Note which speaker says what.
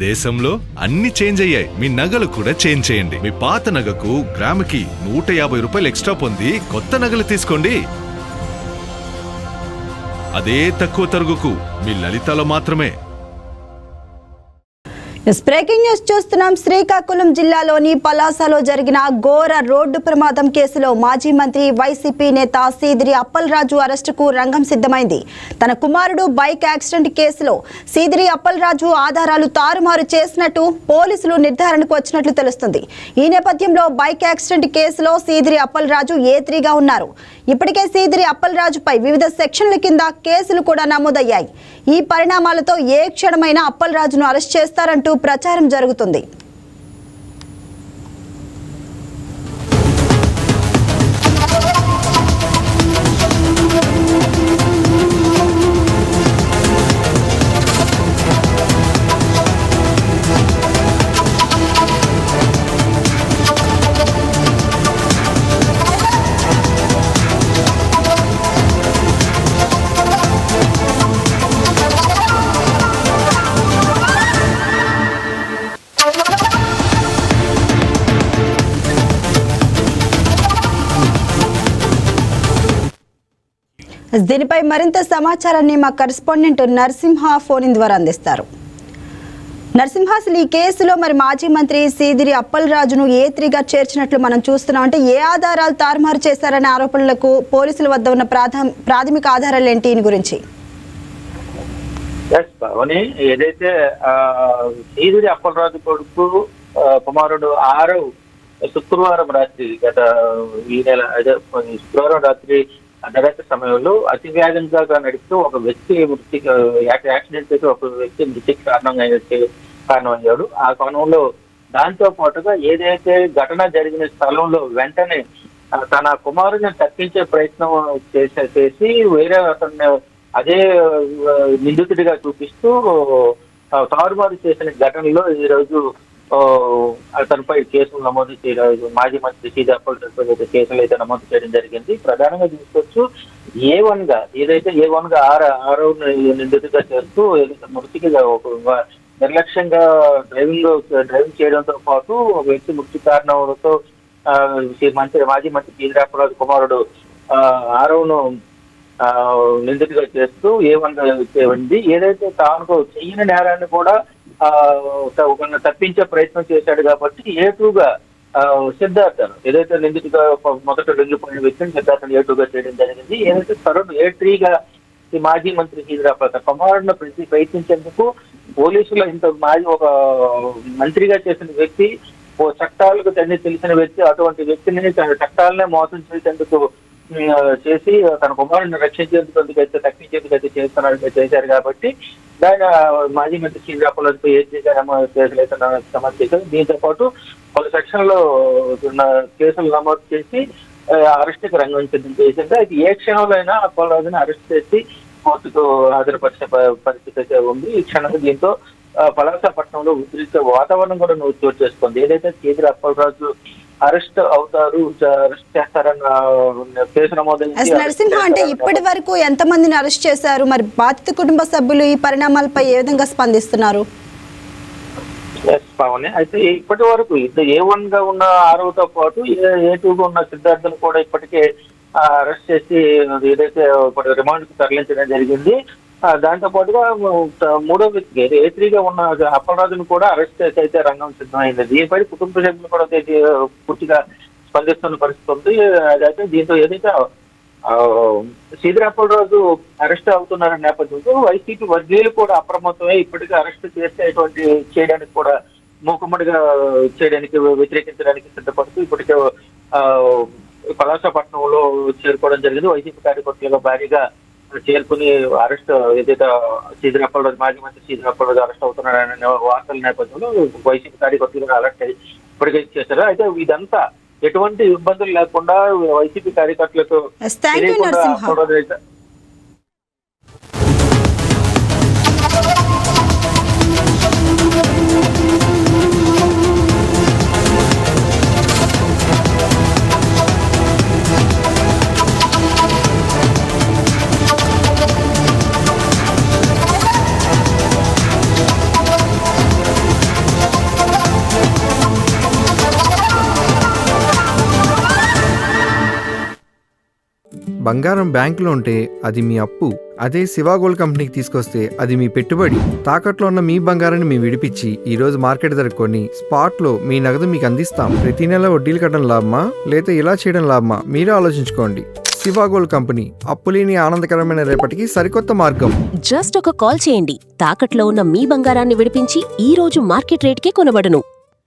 Speaker 1: దేశంలో అన్ని చేంజ్ అయ్యాయి, మీ నగలు కూడా చేంజ్ చేయండి. మీ పాత నగకు గ్రాముకి 150 రూపాయలు ఎక్స్ట్రా పొంది కొత్త నగలు తీసుకోండి. అదే తక్కువ తరుగుకు మీ లలితలో మాత్రమే.
Speaker 2: బ్రేకింగ్ న్యూస్ చూస్తున్నాం. శ్రీకాకుళం జిల్లాలోని పలాసలో జరిగిన ఘోర రోడ్డు ప్రమాదం కేసులో మాజీ మంత్రి వైసీపీ నేత సీదిరి అప్పలరాజు అరెస్టుకు రంగం సిద్ధమైంది. తన కుమారుడు బైక్ యాక్సిడెంట్ కేసులో సీదిరి అప్పలరాజు ఆధారాలు తారుమారు చేసినట్టు పోలీసులు నిర్ధారణకు వచ్చినట్లు తెలుస్తుంది. ఈ నేపథ్యంలో బైక్ యాక్సిడెంట్ కేసులో సీదిరి అప్పలరాజు A3గా ఉన్నారు. ఇప్పటికే సీదిరి అప్పలరాజుపై వివిధ సెక్షన్ల కింద కేసులు కూడా నమోదయ్యాయి. ఈ పరిణామాలతో ఏ క్షణమైనా అప్పలరాజును అరెస్ట్ చేస్తారంటూ ప్రచారం జరుగుతుంది. దీనిపై మరింత సమాచారాన్ని మా కరెస్పాండెంట్ నరసింహ ఫోన్ ద్వారా అందిస్తారు. నరసింహ, అసలు ఈ కేసులో మరి మాజీ మంత్రి సీదిరి అప్పలరాజును A3గా చేర్చినట్లు మనం చూస్తున్నాం. అంటే ఏ ఆధారాలు తారుమారు చేశారనే ఆరోపణలకు పోలీసుల వద్ద ఉన్న ప్రాథమిక ఆధారాలు ఏంటి దీని గురించి?
Speaker 3: ఏదైతే సీదిరి అప్పలరాజు కొడుకు కుమారుడు శుక్రవారం రాత్రి ఈ నెల శుక్రవారం రాత్రి అర్ధరాత్రి సమయంలో అతి వేగంగా నడుస్తూ ఒక వ్యక్తి యాక్సిడెంట్ చేసి ఒక వ్యక్తి మృతికి కారణమయ్యాడు. ఆ కోణంలో దాంతో పాటుగా ఏదైతే ఘటన జరిగిన స్థలంలో వెంటనే తన కుమారుని తప్పించే ప్రయత్నం చేసి వేరే అతన్ని అదే నిందితుడిగా చూపిస్తూ తారుమారు చేసిన ఘటనలో ఈరోజు అతనిపై కేసులు నమోదు చేయడం, మాజీ మంత్రి సీదిరి అప్పలరాజుపై కేసులు అయితే నమోదు చేయడం జరిగింది. ప్రధానంగా చూసుకోవచ్చు ఏదైతే A1గా ఆరో నిందితుడిగా చేస్తూ మృతికి నిర్లక్ష్యంగా డ్రైవింగ్ చేయడంతో పాటు ఒక వ్యక్తి మృతి కారణంతో మాజీ మంత్రి సీదిరి అప్పలరాజు కుమారుడు ఆరోను నిందితుడిగా చేస్తూ A1గా ఉంది. ఏదైతే తాను చెయ్యని నేరాన్ని కూడా తప్పించే ప్రయత్నం చేశాడు కాబట్టి A2గా సిద్ధార్థను ఏదైతే నిందితుడిగా మొదట లొంగిపోయిన వ్యక్తిని సిద్ధార్థను A2గా చేయడం జరిగింది. ఏదైతే A3గా ఈ మాజీ మంత్రి సీదిరి అప్పలరాజు కుమారుడిని ప్రయత్నించేందుకు పోలీసులు ఒక మంత్రిగా చేసిన వ్యక్తి, చట్టాలకు తెలిసిన వ్యక్తి, అటువంటి వ్యక్తిని చట్టాలనే మోసం చేసేందుకు చేసి తన కుమారుడిని రక్షించేందుకు అయితే తప్పించేందుకు అయితే చేశారు కాబట్టి దాని మాజీ మంత్రి సీదిరి అప్పలరాజుపై కేసులు అయితే నమోదు చేశారు. దీంతో పాటు పలు సెక్షన్లో కేసులు నమోదు చేసి అరెస్ట్కి రంగం సిద్ధం చేసింది. అయితే ఏ క్షణంలో అయినా అప్పలరాజుని అరెస్ట్ చేసి కోర్టుకు హాజరుపరిచే పరిస్థితి అయితే ఉంది. ఈ క్షణంలో దీంతో పలాసపట్నంలో ఉద్రిక్త వాతావరణం కూడా చోటు చేసుకుంది. ఏదైతే సీదిరి అప్పలరాజు అరెస్ట్ అవుతారు, అరెస్ట్ చేస్తారన్న కేసు నమోదైంది.
Speaker 2: నరసింహ, అంటే ఇప్పటి వరకు ఎంత మందిని అరెస్ట్ చేశారు? మరి బాధిత కుటుంబ సభ్యులు ఈ పరిణామాలపై ఏ విధంగా స్పందిస్తున్నారు?
Speaker 3: అయితే ఇప్పటి వరకు A1గా ఉన్న ఆరోతో పాటు A2గా ఉన్న సిద్ధార్థను కూడా ఇప్పటికే అరెస్ట్ చేసి ఏదైతే రిమాండ్ కు తరలించడం జరిగింది. దాంతో పాటుగా మూడో వ్యక్తి A3గా ఉన్న అప్పలరాజును కూడా అరెస్ట్ చేసి అయితే రంగం సిద్ధమైంది. దీనిపై కుటుంబ సభ్యులు కూడా పూర్తిగా స్పందిస్తున్న పరిస్థితి ఉంది. అయితే దీంతో ఏదైతే సీదిరి అప్పలరాజు అరెస్ట్ అవుతున్న నేపథ్యంలో వైసీపీ వర్గీయులు కూడా అప్రమత్తమై ఇప్పటికే అరెస్ట్ చేయడానికి కూడా మూకుమ్మడిగా చేయడానికి వ్యతిరేకించడానికి సిద్ధపడుతూ ఇప్పటికే పలాసపట్నంలో చేరుకోవడం జరిగింది. వైసీపీ కార్యకర్తలుగా భారీగా చేరుకుని అరెస్ట్ ఏదైతే సీదిరి అప్పలరాజు మాజీ మంత్రి సీదిరి అప్పలరాజు అరెస్ట్ అవుతున్నారనే వార్తల నేపథ్యంలో వైసీపీ కార్యకర్తలుగా అరెస్ట్ ఇప్పటికే చేశారు. అయితే ఇదంతా ఎటువంటి ఇబ్బందులు లేకుండా వైసీపీ కార్యకర్తలకు
Speaker 4: బంగారం బ్యాంకులో ఉంటే అది మీ అప్పు, అదే శివా గోల్డ్ కంపెనీకి తీసుకొస్తే అది మీ పెట్టుబడి. తాకట్లో ఉన్న మీ బంగారాన్ని మేము విడిపించి ఈ రోజు మార్కెట్ ధర కొని స్పాట్లో మీ నగదు మీకు అందిస్తాం. ప్రతి నెల వడ్డీలు కట్టడం లాభమా లేదా ఇలా చేయడం లాభమా మీరే ఆలోచించుకోండి. శివా గోల్డ్ కంపెనీ, అప్పులేని ఆనందకరమైన రేపటికి సరికొత్త మార్గం.
Speaker 5: జస్ట్ ఒక కాల్ చేయండి. తాకట్లో ఉన్న మీ బంగారాన్ని విడిపించి ఈ రోజు మార్కెట్ రేట్కే కొనబడును.